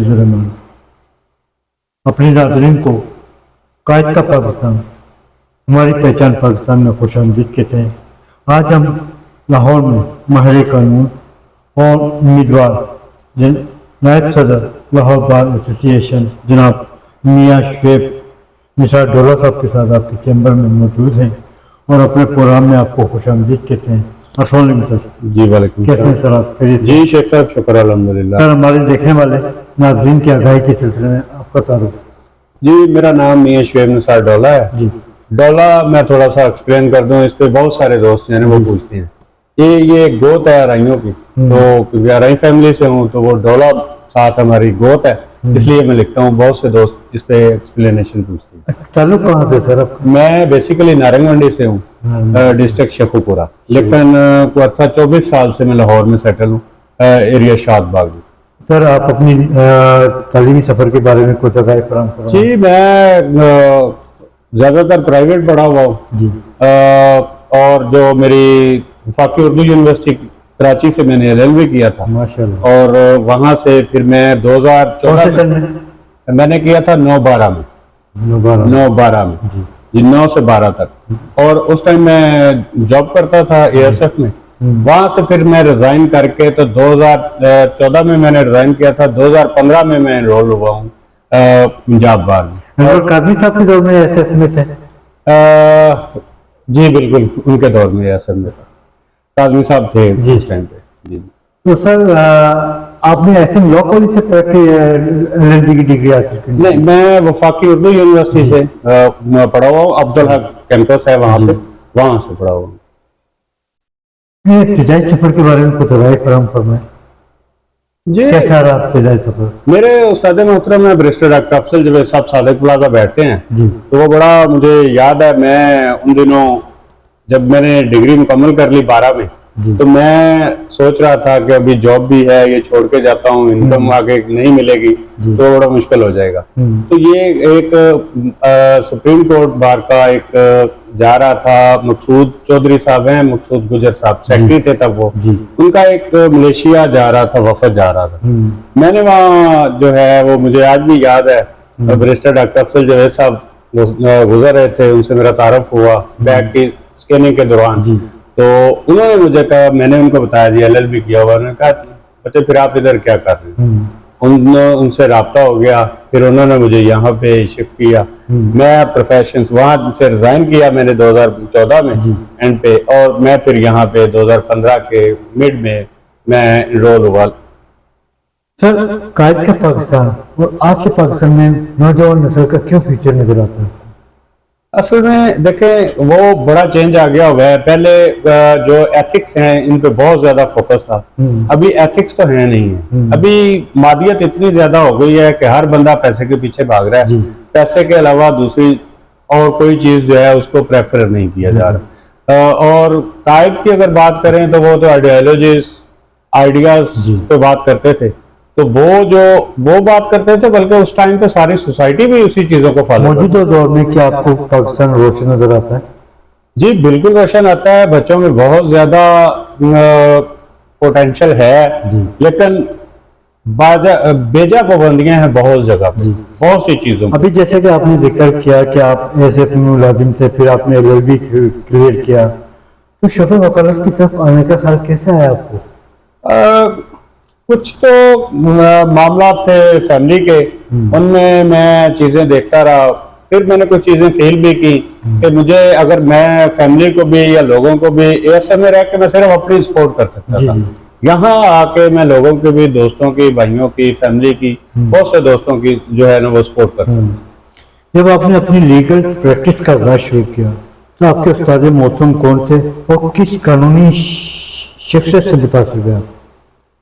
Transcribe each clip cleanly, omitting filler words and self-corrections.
रहमान। अपने नाज़रीन को कायद का पाकिस्तान, हमारी पहचान पाकिस्तान में खुशामदीद कहते हैं। आज हम लाहौर में माहिर कानून और उम्मीदवार नायब सदर लाहौर बार एसोसिएशन जनाब मियाँ शुएब निसार डोला साहब के साथ आपके चैम्बर में मौजूद हैं और अपने प्रोग्राम में आपको खुशामदीद कहते हैं। अस्सलाम वालेकुम सर। जी वालेकुम। कैसे हैं सर आप? जी शेख साहब, शुक्र अल्हम्दुलिल्लाह। सर, हमारे देखने वाले नाज़रीन की आगाही के सिलसिले में आपका तारुफ। जी, मेरा नाम मियाँ शुएब निसार डोला है। जी, डोला मैं थोड़ा सा एक्सप्लेन कर दूं, इस पे बहुत सारे दोस्त हैं वो पूछते हैं ये गोत है अराइयों की, तो क्योंकि अराई फैमिली से हूँ तो वो डोला साथ हमारी गोत है, इसलिए मैं लिखता हूँ। बहुत से दोस्त इस पे एक्सप्लेनेशन पूछते हैं। ताल्लुक कहाँ से सर आपका? मैं बेसिकली नारंग मंडी से हूँ, डिस्ट्रिक्ट शेखुपुरा, लेकिन अर्सा 24 साल से मैं लाहौर में सेटल हूँ, एरिया शादबाग में। सर, आप अपनी तालीमी सफ़र के बारे में कुछ आगाही फराहम करो। जी, मैं ज़्यादातर प्राइवेट पढ़ा हुआ हूँ जी, और जो मेरी वफाकी उर्दू यूनिवर्सिटी कराची से मैंने LLB किया था, माशाल्लाह। और वहाँ से फिर मैं 2014 में मैंने किया था 9-12 में, 9-12 में जी, 9 से 12 तक। और उस टाइम मैं जॉब करता था ASF में। वहां से फिर मैं रिजाइन करके तो 2014 में मैंने रिजाइन किया था, 2015 में मैं एनरोल हुआ हूँ पंजाब बार में। और काजमी साहब के दौर में SF में थे? जी बिल्कुल, उनके दौर में ASF में था, काजमी साहब थे जी उस टाइम पे। जी, तो सर, आपने ऐसे लॉ कॉलेज से LLB की डिग्री हासिल की? नहीं, मैं वफाकी उर्दू यूनिवर्सिटी से पढ़ा हुआ हूँ। अब्दुल हक कैंपस है वहाँ पे, वहां से पढ़ा हुआ हूँ। इब्तिदाई सफर के बारे में कुछ राय फराहम फरमाएं। जी, कैसा रहा इब्तिदाई सफर? मेरे उस्ताद मोहतरम है बैरिस्टर डॉक्टर अफजल जवेद साहब सादिक प्लाजा बैठते हैं, जी, तो वो बड़ा मुझे याद है। मैं उन दिनों जब मैंने डिग्री मुकम्मल कर ली 12 में, तो मैं सोच रहा था कि अभी जॉब भी है, ये छोड़ के जाता हूँ, इनकम आगे नहीं मिलेगी तो बड़ा मुश्किल हो जाएगा। तो ये एक सुप्रीम कोर्ट बार का एक जा रहा था, मकसूद चौधरी साहब हैं, मकसूद गुजर साहब सेक्रेटरी थे तब वो, उनका एक मलेशिया जा रहा था, वफद जा रहा था। मैंने वहाँ जो है वो मुझे आज भी याद है, बैरिस्टर डॉक्टर अफजल जवेद साहब गुजर रहे थे, उनसे मेरा तारुफ हुआ बैग की स्कैनिंग के दौरान। तो उन्होंने मुझे कहा, मैंने उनको बताया जी LLB किया हुआ। उन्होंने कहा बच्चे फिर आप इधर क्या कर रहे हैं? उनसे राब्ता हो गया, फिर उन्होंने मुझे यहाँ पे शिफ्ट किया। मैं प्रोफेशन वहाँ से रिजाइन किया मैंने 2014 में एंड पे, और मैं फिर यहाँ पे 2015 के मिड में मैं एनरोल हुआ। सर, कायद का पाकिस्तान और आज के पाकिस्तान में नौजवान नस्ल का क्यों फ्यूचर नजर आता है? असल में देखें, वो बड़ा चेंज आ गया हुआ है। पहले जो एथिक्स हैं इन पे बहुत ज्यादा फोकस था, अभी एथिक्स तो है नहीं है। अभी मादियत इतनी ज्यादा हो गई है कि हर बंदा पैसे के पीछे भाग रहा है, पैसे के अलावा दूसरी और कोई चीज जो है उसको प्रेफर नहीं किया जा रहा। और कायद की अगर बात करें तो वो तो आइडियोलॉजीज, आइडियाज पे बात करते थे, तो वो बात करते थे, बल्कि उस टाइम पे सारी सोसाइटी भी उसी चीजों को फॉलो। मौजूदा दौर में क्या आपको पाकिस्तान रोशन नजर आता है? जी बिल्कुल रोशन आता है। बच्चों में बहुत ज्यादा पोटेंशियल है, लेकिन बेजा पाबंदियां हैं बहुत जगह पे, बहुत सी चीजों में। अभी जैसे कि आपने जिक्र किया कि आप ASF में मुलाजिम थे, फिर आपने LLB क्लियर किया, तो शोफे वकालत की तरफ आने का ख्याल कैसे आया आपको? कुछ तो मामला थे फैमिली के, उनमें मैं चीजें देखता रहा। फिर मैंने कुछ चीजें फील भी की कि मुझे, अगर मैं फैमिली को भी या लोगों को भी, ASF में रह के मैं सिर्फ अपनी सपोर्ट कर सकता था, यहाँ आके मैं लोगों के भी, दोस्तों की, भाइयों की, फैमिली की, बहुत से दोस्तों की जो है ना वो सपोर्ट कर सकता। जब आपने अपनी लीगल प्रैक्टिस का आगाज शुरू किया तो आपके उस्ताद मोहतरम कौन थे और किस कानूनी शख्सियत से मुतासिर हैं?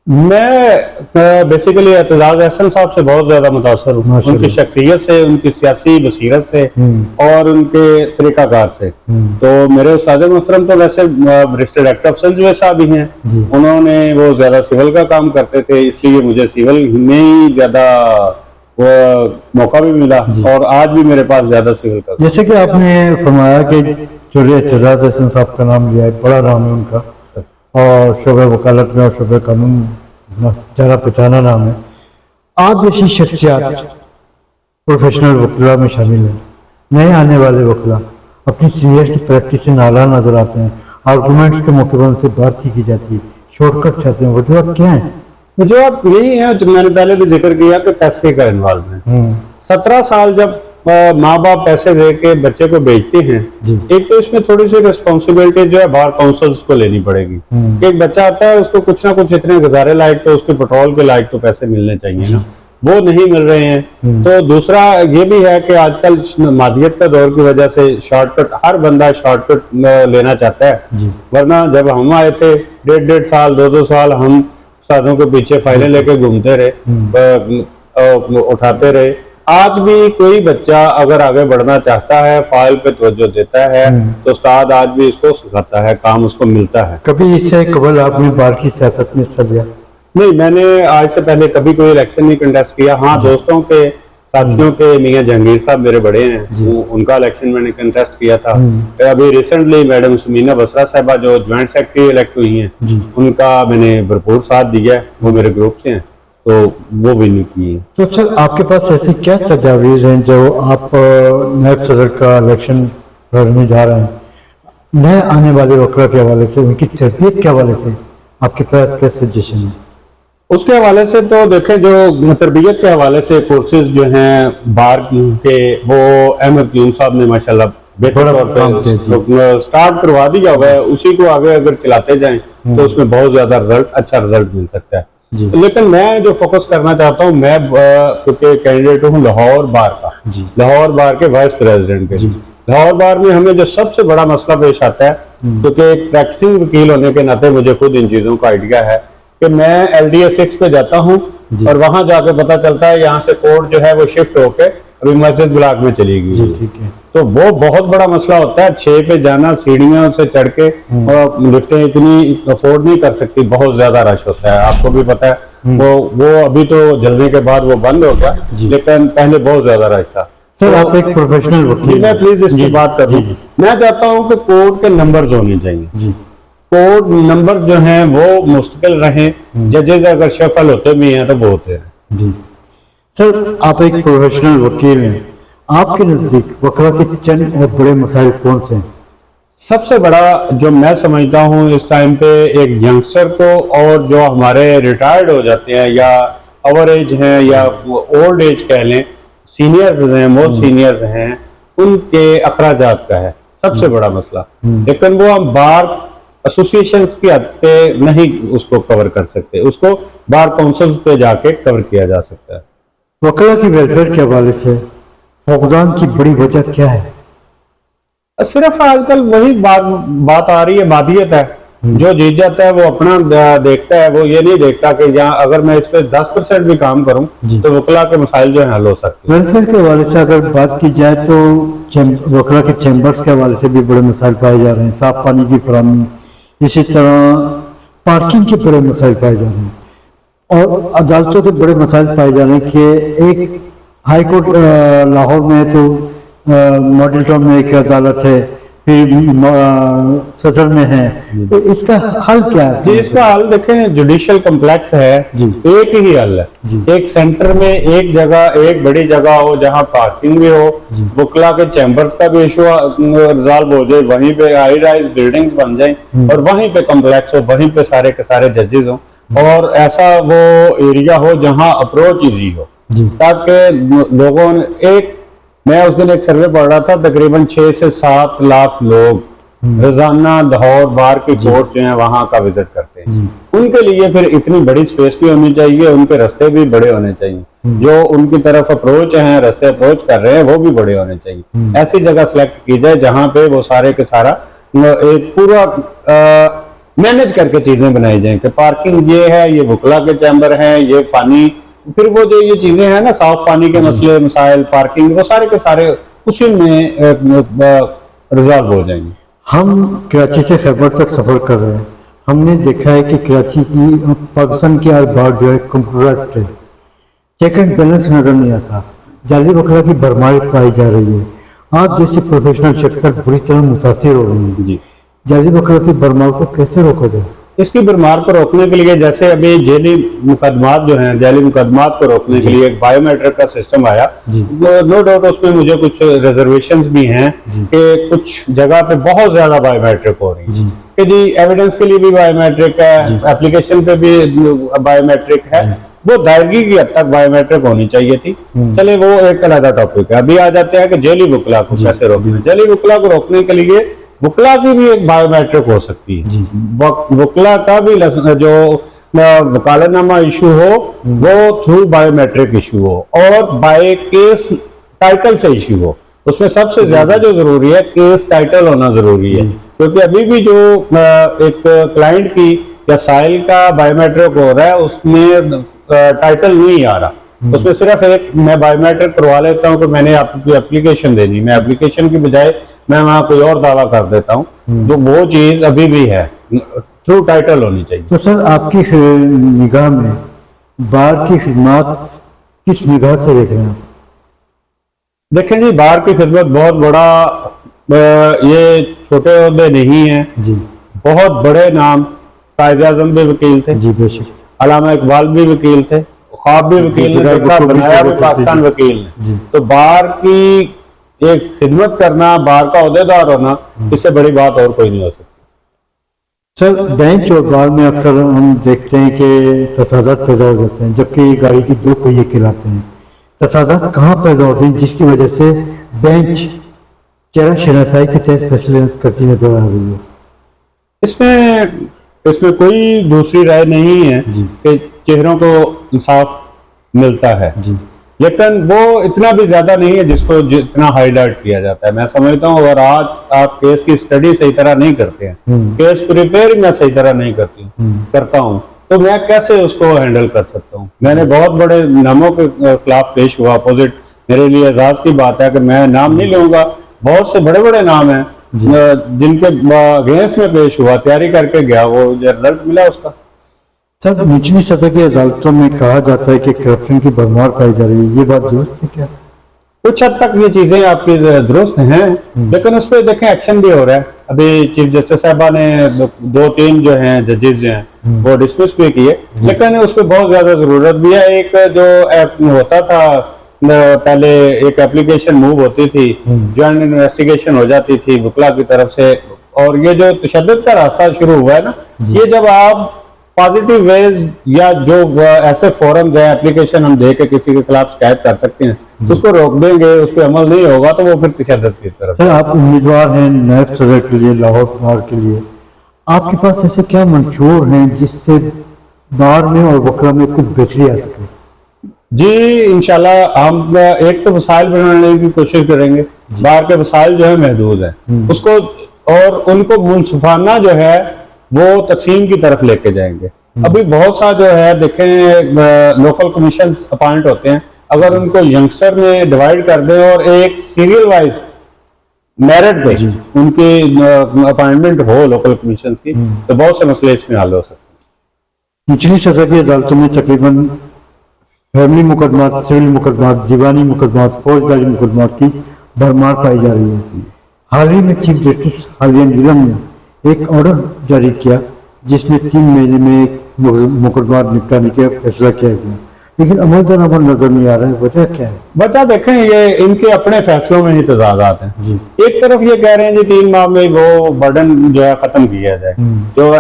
मैं बेसिकली एतजाज अहसन साहब से बहुत ज्यादा मुतासर हूँ, उनकी शख्सियत से, उनकी सियासी बसीरत से और उनके तरीकाकार से। तो मेरे उस्ताद मोहतरम तो वैसे बैरिस्टर डॉक्टर अफजल जवेद साहब ही हैं, उन्होंने वो ज्यादा सिविल का काम करते थे, इसलिए मुझे सिविल में ही ज्यादा वो मौका भी मिला, और आज भी मेरे पास ज्यादा सिविल का। जैसे कि आपने फरमाया कि चौधरी एतजाज अहसन साहब का नाम लिया है, बड़ा नाम है उनका, और शोबे वकालत में और शोबे कानून ज़्यादा पहचाना नाम है। आप जैसी शख्सियात प्रोफेशनल वकीला में शामिल हैं। नए आने वाले वकीला अपनी सीनियर की प्रैक्टिस से नाराज नजर आते हैं। आर्गूमेंट्स के मौके पर उनसे बात की जाती है, शॉर्टकट चाहते हैं। वजूहत क्या है? मुझे अब यही है जो मैंने पहले भी जिक्र किया कि पैसे का इन्वॉल्वमेंट। 17 साल जब माँ बाप पैसे दे के बच्चे को भेजते हैं, एक तो इसमें थोड़ी सी रिस्पॉन्सिबिलिटी जो है बार काउंसिल्स को लेनी पड़ेगी कि एक बच्चा आता है उसको कुछ ना कुछ इतने गुजारे लायक तो उसके पेट्रोल के लायक तो पैसे मिलने चाहिए ना, वो नहीं मिल रहे हैं। तो दूसरा ये भी है कि आजकल मादियत का दौर की वजह से शॉर्टकट, हर बंदा शॉर्टकट लेना चाहता है। वरना जब हम आए थे 1.5 साल 2-2 साल हम उस्तादों के पीछे फाइलें लेके घूमते रहे, उठाते रहे। आज भी कोई बच्चा अगर आगे बढ़ना चाहता है, फाइल पे तवज्जो देता है, तो उस्ताद आज भी इसको सिखाता है, काम उसको मिलता है। कभी इससे कबल आपने बार की सियासत में हिस्सा लिया? नहीं, मैंने आज से पहले कभी कोई इलेक्शन नहीं कंटेस्ट किया। हाँ, दोस्तों के साथियों के मियां जहांगीर साहब मेरे बड़े हैं, उनका इलेक्शन मैंने कंटेस्ट किया था। अभी रिसेंटली मैडम सुमीना बसरा साहबा जो ज्वाइंट सेक्रेटरी इलेक्ट हुई हैं, उनका मैंने भरपूर साथ दिया है, वो मेरे ग्रुप से हैं, तो वो भी नहीं किए। तो सर आपके पास ऐसी क्या तजावीज़ हैं जो आप नायब सदर का इलेक्शन लड़ने जा रहे हैं, नए आने वाले वकला के हवाले से, उनकी तरबियत के हवाले से आपके पास क्या सजेशन है? उसके हवाले से तो देखें, जो तरबियत के हवाले से कोर्सेज जो हैं बार के, वो अहमद यूम साहब ने माशाल्लाह बेहतर तौर पे स्टार्ट करवा दिया हुआ है। उसी को आगे अगर चलाते जाएं तो उसमें बहुत ज्यादा अच्छा रिजल्ट मिल सकता है। लेकिन मैं जो फोकस करना चाहता हूँ, मैं क्योंकि कैंडिडेट हूँ लाहौर बार का, लाहौर बार के वाइस प्रेसिडेंट के। लाहौर बार में हमें जो सबसे बड़ा मसला पेश आता है, क्योंकि एक प्रैक्टिसिंग वकील होने के नाते मुझे खुद इन चीजों का आइडिया है कि मैं LDA 6 पे जाता हूँ और वहां जाके पता चलता है यहाँ से कोर्ट जो है वो शिफ्ट होके अभी मस्जिद ब्लॉक में चली गई। ठीक है। तो वो बहुत बड़ा मसला होता है, 6 पे जाना, सीढ़ियों से चढ़ के, और लिफ्टें इतनी अफोर्ड नहीं कर सकती, बहुत ज्यादा रश होता है, आपको भी पता है। वो अभी तो जलने के बाद वो बंद हो गया, लेकिन पहले बहुत ज्यादा रश था। सर आप एक प्रोफेशनल वकील, मैं प्लीज इस पर बात करूं। मैं चाहता हूं कि कोर्ट के नंबर्स होने चाहिए, कोर्ट नंबर जो हैं वो मुस्तकिल रहें। जजेज अगर शफल होते भी हैं तो वो होते हैं। जी सर, आप एक प्रोफेशनल वकील हैं, आपके नजदीक वकला के चंद और बड़े मसाइल कौन से हैं? सबसे बड़ा जो मैं समझता हूँ इस टाइम पे, एक यंगस्टर को और जो हमारे रिटायर्ड हो जाते हैं या ओवर एज हैं या ओल्ड एज कह लें, सीनियर्स हैं, मोस्ट सीनियर्स हैं, उनके अखराजात का है सबसे बड़ा मसला। लेकिन वो हम बार एसोसिएशंस की हद पे नहीं उसको कवर कर सकते, उसको बार काउंसिल पे जाके कवर किया जा सकता है। वकला की वेलफेयर के हवाले से फुकदान की बड़ी वजह क्या है? सिर्फ आजकल वही बात आ रही है, मादियत है। जो जीत जाता है वो अपना देखता है, वो ये नहीं देखता कि यहाँ अगर मैं इस पे 10% भी काम करूं तो वकला के मसाइल जो है हल हो सकते हैं। वेलफेयर के हवाले से अगर बात की जाए तो वकला के चैम्बर्स के हवाले से भी बड़े मसाइल पाए जा रहे हैं, साफ पानी की फराहमी, इसी तरह पार्किंग के बड़े मसाइल पाए जा रहे हैं, और अदालतों के बड़े मसाइल पाए जा रहे हैं कि एक हाई कोर्ट लाहौर में है तो मॉडल टाउन में एक अदालत है, फिर सदर में है, तो इसका हल क्या है? जी, इसका हल देखें, जुडिशियल कॉम्प्लेक्स है, एक ही हल है। एक सेंटर में एक जगह, एक बड़ी जगह हो जहां पार्किंग भी हो, वकला के चैम्बर्स का भी इशू रिजॉल्व हो जाए, वहीं पे हाई राइज बिल्डिंग्स बन जाए और वहीं पे कॉम्प्लेक्स हो, वहीं पे सारे के सारे जजेस हो, और ऐसा वो एरिया हो जहां अप्रोच इजी हो, ताकि लोगों ने एक, मैं उस दिन एक सर्वे पढ़ रहा था, तकरीबन 6 से 7 लाख लोग रोजाना लाहौर बार के कोर्ट जो है वहां का विजिट करते हैं। उनके लिए फिर इतनी बड़ी स्पेस भी होनी चाहिए, उनके रास्ते भी बड़े होने चाहिए, जो उनकी तरफ अप्रोच है, रास्ते अप्रोच कर रहे हैं, वो भी बड़े होने चाहिए। ऐसी जगह सिलेक्ट की जाए जहां पे वो सारे के सारा एक पूरा मैनेज करके चीजें बनाई जाए कि पार्किंग ये है, ये वकला के चैम्बर है, ये पानी, फिर वो जो ये चीजें हैं ना, साफ पानी के मसले, मसाइल, पार्किंग, वो सारे के सारे उसी में रिजॉल्व हो जाएंगे। हम कराची से खैबर तक सफर कर रहे हैं, हमने देखा है कि कराची की, पाकिस्तान की हर बार जो है कंप्यूटराइज्ड है, चेक एंड बैलेंस नजर नहीं आता, जाली वकला की भरमार पाई जा रही है। आप जैसे प्रोफेशनल शख्सियत बुरी तरह मुतासिर हो रही है, जाली वकला की भरमार को कैसे रोका जाए? इसकी भरमार को रोकने के लिए जैसे अभी जेली मुकदमात जो हैं, जेली मुकदमात को रोकने के लिए एक बायोमेट्रिक का सिस्टम आया। नो डाउट उसमें मुझे कुछ रिजर्वेशंस भी हैं कि कुछ जगह पे बहुत ज्यादा बायोमेट्रिक हो रही है कि जी एविडेंस के लिए भी बायोमेट्रिक है, एप्लीकेशन पे भी बायोमेट्रिक है, वो दायरगी की हद तक बायोमेट्रिक होनी चाहिए थी। चले वो एक अलग टॉपिक है। अभी आ जाते हैं कि जेली वकला को कैसे रोकना। जेली वकला को रोकने के लिए वकला की भी एक बायोमेट्रिक हो सकती है। वकला का भी जो वकालतनामा इशू हो वो थ्रू बायोमेट्रिक इशू हो और बाय केस टाइटल से इशू हो। उसमें सबसे ज्यादा जो जरूरी है केस टाइटल होना जरूरी है, क्योंकि अभी भी जो एक क्लाइंट की या साइल का बायोमेट्रिक हो रहा है उसमें टाइटल नहीं आ रहा, उसमें सिर्फ एक मैं बायोमेट्रिक करवा लेता हूं तो मैंने आपकी एप्लीकेशन देनी, मैं एप्लीकेशन की बजाय मैं वहां कोई और दावा कर देता हूं, तो वो चीज अभी भी है, थ्रू टाइटल होनी चाहिए। तो सर आपकी निगाह में बार की खिदमत किस निगाह से देख रहे हैं आप? देखें जी, बार की खिदमत बहुत बड़ा, ये छोटे ओहदे नहीं है जी, बहुत बड़े नाम, कायद आज़म भी वकील थे जी, बेशक, अल्लामा इकबाल भी वकील थे, ख्वाब भी वकील ने देखा, बनाया भी पाकिस्तान वकील ने। तो बार की एक खिदमत करना, बार का ओहदेदार होना, इससे बड़ी बात और कोई नहीं हो सकती। सर बेंच और बार में अक्सर हम देखते हैं कि तसादत पैदा हो जाते हैं, जबकि गाड़ी की दो पहिए कहलाते हैं। तसादत कहाँ पैदा होते हैं जिसकी वजह से बेंच चेहरा शनासाई के तहत फैसले करती नजर आ रही है? इसमें कोई दूसरी राय नहीं है कि चेहरों को इंसाफ मिलता है जी, लेकिन वो इतना भी ज्यादा नहीं है जिसको जितना हाईलाइट किया जाता है। मैं समझता हूँ अगर आज आप केस की स्टडी सही तरह नहीं करते हैं, केस प्रिपेयर मैं सही तरह नहीं करता हूँ, तो मैं कैसे उसको हैंडल कर सकता हूँ? मैंने बहुत बड़े नामों के खिलाफ पेश हुआ अपोजिट, मेरे लिए एजाज की बात है कि मैं नाम नहीं लूंगा, बहुत से बड़े बड़े नाम हैं जिनके अगेंस्ट में पेश हुआ, तैयारी करके गया, वो रिजल्ट मिला उसका। सर निचली सतह की अदालतों में कहा जाता है कि करप्शन की भरमार पाई जा रही है, ये बात दुरुस्त है क्या? कुछ हद तक ये चीजें आपकी दुरुस्त हैं, लेकिन उस पर देखें एक्शन भी हो रहा है। अभी चीफ जस्टिस साहबा ने 2-3 जो हैं जजेस जो हैं वो डिसमिस भी किए, लेकिन उस पर बहुत ज्यादा जरूरत भी है। एक जो होता था पहले, एक एप्लीकेशन मूव होती थी, जॉइंट इन्वेस्टिगेशन हो जाती थी वकला की तरफ से, और ये जो तशद्दुद का रास्ता शुरू हुआ है ना, ये जब आप पॉजिटिव वेज या जो ऐसे फोरम है, एप्लीकेशन हम दे के किसी के खिलाफ शिकायत कर सकते हैं, उसको रोक देंगे, उस पर अमल नहीं होगा तो वो फिर तशद्दुद की तरफ। सर आप उम्मीदवार हैं नायब सदर के लिए, लाहौर बार के लिए, आपके पास ऐसे क्या मंशूर हैं जिससे बार में और वकला में कुछ बेहतरी आ सके? जी इंशाल्लाह हम एक तो वसाइल बनाने की कोशिश करेंगे। बार के वसाइल जो है महदूद है, उसको और उनको मुनसिफाना जो है वो तकसीम की तरफ लेके जाएंगे। अभी बहुत सा जो है देखें लोकल कमीशन अपॉइंट होते हैं, अगर उनको यंगस्टर में डिवाइड कर दें और एक सीरियल वाइज मेरिट पे उनकी अपॉइंटमेंट हो लोकल कमीशन की, तो बहुत से मसले इसमें हल हो सकते हैं। निचली सतह की अदालतों में तकरीबन फैमिली मुकदमा, सिविल मुकदमा, दीवानी मुकदमा, फौजदारी मुकदमा की भरमार पाई जा रही है। हाल ही में चीफ जस्टिस हालिया नीलम ने एक ऑर्डर जारी किया जिसमें 3 महीने में मुकदमा निपटाने का फैसला किया गया, लेकिन अमल दरामद नजर नहीं आ रहा है। वजह क्या है? वजह देखें, ये इनके अपने फैसलों में ही तजादात हैं जी। एक तरफ ये कह रहे हैं जी 3 माह में वो बर्डन जो है खत्म किया जाए, जो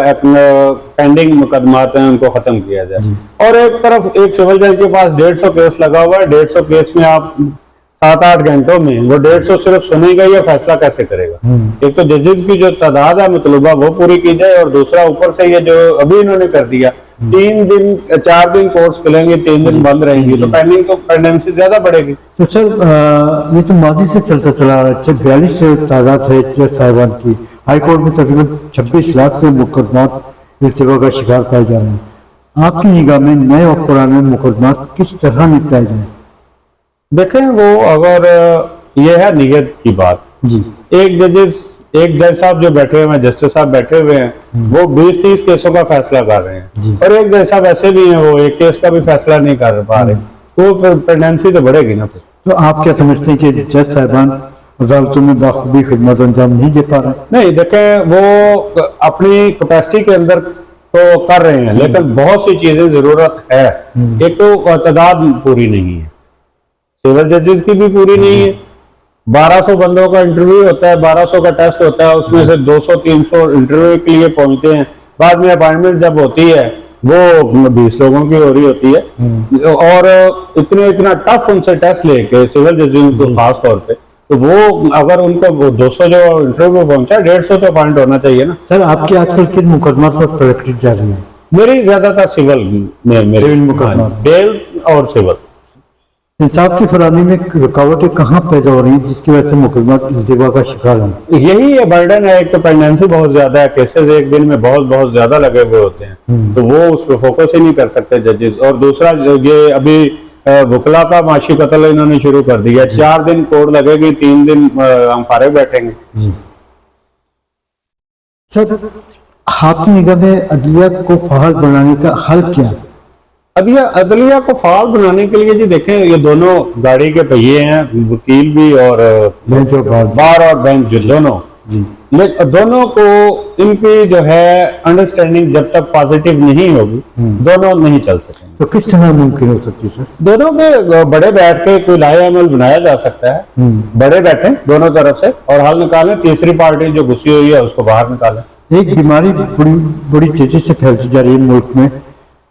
पेंडिंग मुकदमात हैं उनको खत्म किया जाए, और एक तरफ एक सिविल जज के पास 150 केस लगा हुआ है। 150 केस में आप 7-8 घंटों में वो 150 सिर्फ सुनेगा, या फैसला कैसे करेगा? एक तो जजेस की जो तादाद है मतलूबा वो पूरी की जाए, और दूसरा ऊपर से ये जो अभी इन्होंने कर दिया 4 दिन कोर्ट्स खुलेंगे, 3 दिन बंद रहेंगी, तो पेंडेंसी ज्यादा बढ़ेगी। तो सर ये तो माजी से चलता चला रहा है। 42 से तादाद है जज साहिबान की। हाईकोर्ट में तकरीबन 26 लाख से मुकदमात इल्तिवा का शिकार पाए जा रहे हैं। आपकी निगाह में नए और पुराने मुकदमात किस तरह निपटाए जाए? देखें, वो अगर ये है नियत की बात जी, एक जज साहब जो बैठे हुए हैं, जस्टिस साहब बैठे हुए हैं, वो 20-30 केसों का फैसला कर रहे हैं, और एक जज साहब ऐसे भी हैं वो एक केस का भी फैसला नहीं कर पा रहे, तो पेंडेंसी तो बढ़ेगी ना फिर। तो आप क्या समझते हैं कि जज साहिबान अदालतों में बाखूबी खिदमत अंजाम नहीं दे पा रहे? नहीं, देखें, वो अपनी कैपेसिटी के अंदर तो कर रहे हैं, लेकिन बहुत सी चीजें जरूरत है। एक तो तादाद पूरी नहीं है, सिविल जजेस की भी पूरी नहीं है। 1200 बंदों का इंटरव्यू होता है, 1200 का टेस्ट होता है, उसमें से 200-300 इंटरव्यू के लिए पहुंचते हैं। बाद में अपॉइंटमेंट जब होती है वो 20 लोगों की हो रही होती है। और इतना टफ उनसे टेस्ट लेके सिविल जजेस को खास तौर पे, तो वो अगर उनको 200 जो इंटरव्यू में पहुंचा, 150 तो अपॉइंट होना चाहिए ना। सर आपकी आजकल किन मुकदमा पर प्रैक्टिस जारी है? मेरी ज्यादातर सिविल में सिविल मुकदमा। बेल और सिविल। इंसाफ की फरहमी में रुकावटें कहाँ पैदा हो रही हैं जिसकी वजह से मुकदमा इल्तिवा का शिकार हैं? यही है बर्डन है। एक तो पेंडेंसी बहुत ज्यादा है, केसेस एक दिन में बहुत ज्यादा लगे हुए होते हैं, तो वो उस पर फोकस ही नहीं कर सकते जजेस। और दूसरा ये अभी वकला का माशी कत्ल इन्होंने शुरू कर दिया। 4 दिन कोर्ट लगेगी, 3 दिन हम फारिग बैठेंगे। सर आपकी निगाह में अदलिया को फहाल बनाने का हल क्या है? अदलिया को फाल बनाने के लिए जी देखें, ये दोनों गाड़ी के पहिए हैं, वकील भी और बेंच और बार और बेंच जो दोनों जी, दोनों को इनकी जो है अंडरस्टैंडिंग जब तक पॉजिटिव नहीं होगी, दोनों नहीं चल सकेंगे। तो किस तरह मुमकिन हो सकती है सर? दोनों के बड़े बैठ के कोई लाए अमल बनाया जा सकता है। बड़े बैठे दोनों तरफ से और हल निकालें, तीसरी पार्टी जो घुसी हुई है उसको बाहर निकालें। एक बीमारी बड़ी तेजी से फैलती जा रही है मुल्क में,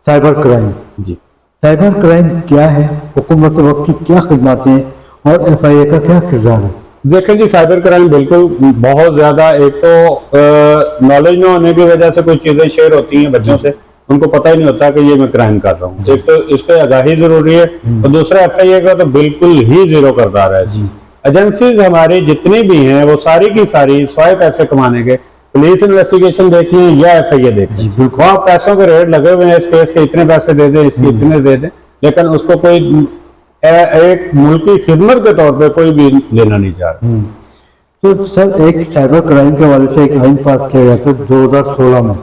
साइबर क्राइम। जी, साइबर क्राइम क्या है, हुकूमत वक्त की क्या खिदमत हैं और FIA का क्या किरदार है? देखें जी, साइबर क्राइम बिल्कुल बहुत ज्यादा, एक तो नॉलेज न होने की वजह से कोई चीजें शेयर होती हैं बच्चों से, उनको पता ही नहीं होता कि ये मैं क्राइम कर रहा हूँ। एक तो इस पे आगाही जरूरी है, और दूसरा FIA का तो बिल्कुल ही जीरो किरदार है। एजेंसीज हमारी जितनी भी हैं वो सारी की सारी स्वाय पैसे कमाने के, पुलिस इन्वेस्टिगेशन देख लें या FIA देख लें, वहाँ पैसों के रेट लगे हुए हैं, इस केस के इतने पैसे दे दें, इसके इतने दे दें, लेकिन उसको कोई एक मुल्क की खिदमत के तौर पे कोई भी लेना नहीं चाह रहा। तो सर एक साइबर क्राइम के हवाले से एक आइन पास किया गया था 2016 में,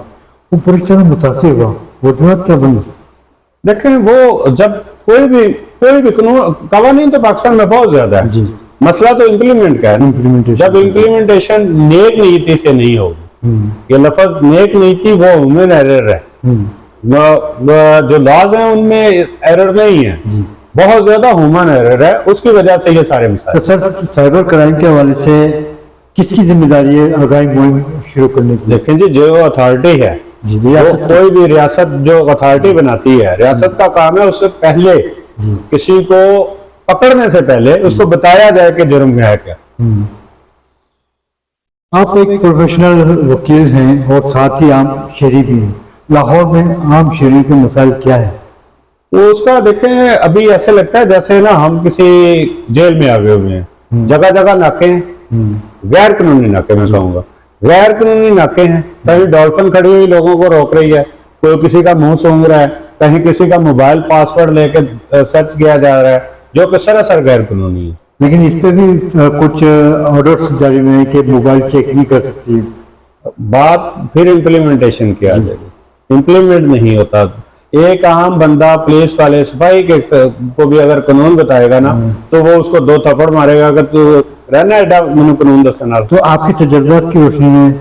वो पूरी तरह मुतासिर हुआ, वजूहत क्या बनी? देखें, वो जब कोई भी कवानीन तो पाकिस्तान में बहुत ज्यादा है, मसला तो इम्प्लीमेंट का है। जब इम्प्लीमेंटेशन नेक नीति से नहीं होगी, ये लफ्ज नेक नीति वो ह्यूमन एरर है, जो लॉज हैं उनमें एरर नहीं है, बहुत ज्यादा ह्यूमन एरर है, उसकी वजह से ये सारे मसाइल। तो सर साइबर क्राइम के हवाले से किसकी जिम्मेदारी है आगाही मुहिम शुरू करने की? देखें जी, जो अथॉरिटी है, कोई भी रियासत जो अथॉरिटी बनाती है, रियासत का काम है उससे पहले किसी को पकड़ने से पहले उसको बताया जाए कि जुर्म है क्या। आप एक प्रोफेशनल वकील हैं और साथ ही आम शहरी भी हैं। लाहौर में आम शहरी के मसाइल क्या है? तो उसका देखें, अभी ऐसे लगता है जैसे ना हम किसी जेल में आ गए हुए हैं। जगह जगह नाके हैं, गैर कानूनी नाके, मैं कहूँगा गैर कानूनी नाके हैं। कहीं डॉल्फिन खड़ी हुई लोगों को रोक रही है, कोई किसी का मुंह सूंघ रहा है, कहीं किसी का मोबाइल पासवर्ड लेके सर्च किया जा रहा है, जो कि सरासर गैर कानूनी है। लेकिन इस पे भी कुछ ऑर्डर्स जारी हुए हैं कि मोबाइल चेक नहीं कर सकती। बात फिर इम्प्लीमेंटेशन की आ जाएगी, इम्प्लीमेंट नहीं होता। एक आम बंदा, पुलिस वाले, सिपाही के को भी अगर कानून बताएगा ना, तो वो उसको 2 थप्पड़ मारेगा कि तू रहना एडा मैंने कानून दसना। तो आपके तजुर्बात की रोशनी में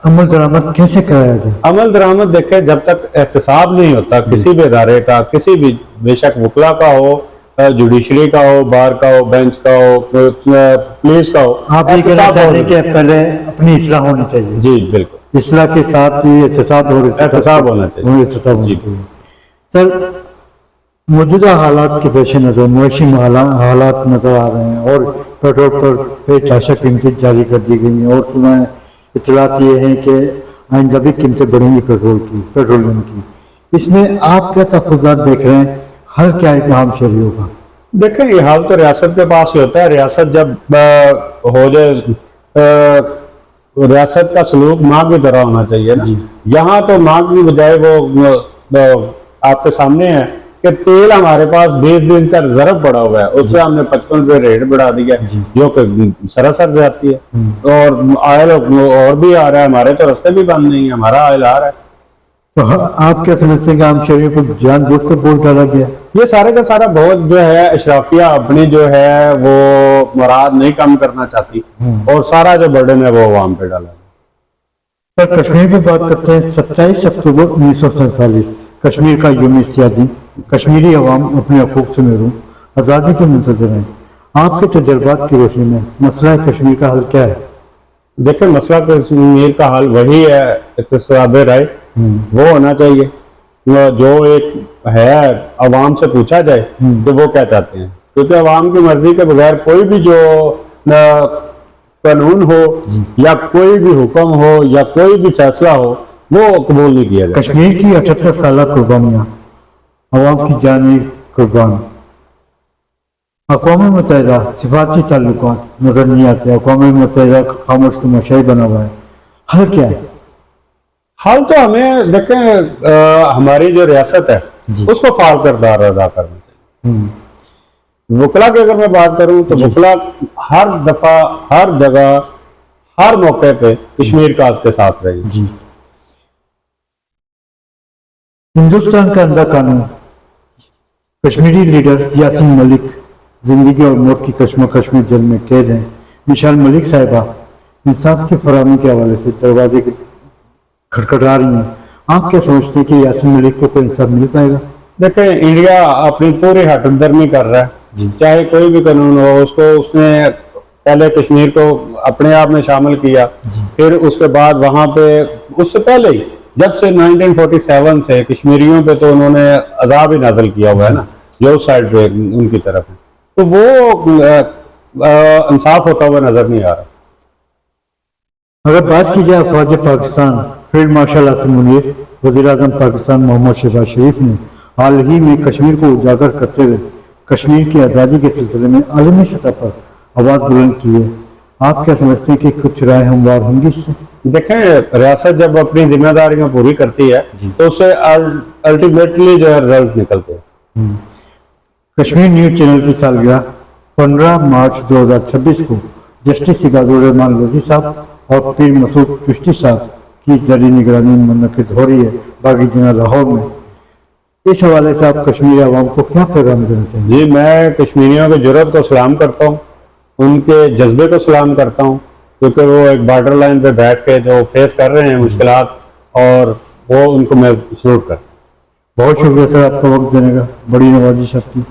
अमल दरामद कैसे कराया जाए? अमल दरामद देखे, जब तक एहतसाब नहीं होता किसी भी इदारे का, किसी भी, बेशक वकला का हो, जुडिशरी का हो, बार का हो, बेंच का हो, पुलिस का हो, आप ये कहना चाहते हैं कि पहले अपनी इस्लाह होनी चाहिए? जी बिल्कुल, इस्लाह के साथ ही एहतसाब होना चाहिए। सर मौजूदा हालात के पेश नज़र मुआशी हालात नजर आ रहे हैं और पेट्रोल पर बेतहाशा कीमतें जारी कर दी गई हैं, और सुना है इतलात ये है कि आइंदा भी कीमतें बढ़ेंगी पेट्रोलियम की। इसमें आप क्या तहफ़्फ़ुज़ात देख रहे हैं, हल क्या है आम शहरियों का? देखें, ये हाल तो रियासत के पास ही होता है। रियासत जब हो जाए, रियासत का सलूक माँ की तरह होना चाहिए ना। यहाँ तो माँ की बजाय वो आपके सामने है कि तेल हमारे पास 20 दिन का रिजर्व पड़ा हुआ है, उससे हमने 55 रुपये रेट बढ़ा दिया, जो कि सरासर जाती है। और ऑयल और भी आ रहा है, हमारे तो रास्ते भी बंद नहीं है, हमारा ऑयल आ रहा है। तो आप क्या समझते हैं कि आम शहरियों को जानबूझ कर बोझ डाला गया? ये सारे का सारा बहुत जो है अशराफिया अपनी जो है वो मुराद नहीं कम करना चाहती, और सारा जो बर्डन है वो आवाम पे डाला। सर कश्मीर की बात करते हैं। 27 अक्टूबर 1947 कश्मीर का यौम आज़ादी। कश्मीरी अवाम अपने हकूक से महरूम, आज़ादी के मुंतज़िर हैं। आपके तजर्बात की रोशनी में मसला कश्मीर का हल क्या है? देखिए, मसला कश्मीर का हल वही है, इत्तेसाब राय वो होना चाहिए। जो एक है, अवाम से पूछा जाए कि वो क्या चाहते हैं, क्योंकि अवाम की मर्जी के बगैर कोई भी जो कानून हो या कोई भी हुक्म हो या कोई भी फैसला हो, वो कबूल नहीं किया जाता। कश्मीर की 78 साल कुर्बानियाँ, अवाम की जानी कुर्बान। अक़वाम मुत्तहिदा सिफारती ताल्लुकात नजर नहीं आते। अक़वाम मुत्तहिदा का खामोश तमाशाई बना हुआ है। हल क्या है? हाल तो हमें देखें, हमारी जो रियासत है उसको फाल किरदार अदा करना चाहिए। वकला की अगर मैं बात करूं तो वकला हर दफा, हर जगह, हर मौके पे कश्मीर का के साथ रही। जी, हिंदुस्तान का अंधा कानून। कश्मीरी लीडर यासीन मलिक जिंदगी और मौत की कश्मकश में जेल में कैद हैं। मिसाल मलिक साहिबा इंसाफ की फराहमी के हवाले से दरवाजे खटखटा रही हैं। आप क्या समझते हैं कि यासीन मलिक को कोई इंसाफ मिल पाएगा? देखें, इंडिया अपनी पूरी हटदर्मी कर रहा है। चाहे कोई भी कानून हो, उसको उसने पहले कश्मीर को अपने आप में शामिल किया, फिर उसके बाद वहां पे उससे पहले ही जब से 1947 से कश्मीरियों पे तो उन्होंने अजाब ही नाजल किया हुआ है ना, जो उस साइड पे उनकी तरफ है, तो वो इंसाफ होता हुआ नजर नहीं आ रहा। अगर बात की जाए अफवाज पाकिस्तान, फील्ड मार्शल आसिम मुनीर, वज़ीर आज़म पाकिस्तान मोहम्मद शहबाज शरीफ ने हाल ही में कश्मीर को उजागर करते हुए कश्मीर की आज़ादी के सिलसिले में आलमी सतह पर आवाज़ बुलंद की है। आप क्या समझते हैं कि कुछ राय हमवार होंगी इससे? देखें, रियासत जब अपनी जिम्मेदारियां पूरी करती है तो उससे अल्टीमेटली जो है रिजल्ट निकलते हैं। कश्मीर न्यूज चैनल की सालगिरह 15 मार्च 2026 को जस्टिस सिकाजुर रहमान लोधी साहब और पीर मसूद चिश्ती साहब की जरी निगरानी में मुनक़िद हो रही है बागी जिना लाहौर में। इस हवाले से आप कश्मीरी आवाम को क्या पैगाम देना चाहिए? जी, मैं कश्मीरियों की जुर्रत को सलाम करता हूँ, उनके जज्बे को सलाम करता हूँ, क्योंकि वो एक बॉर्डर लाइन पे बैठ के जो फेस कर रहे हैं मुश्किलात, और वो उनको मैं सल्यूट करता हूँ। बहुत शुक्रिया सर आपका वक्त देने का, बड़ी नवाजिश आपकी।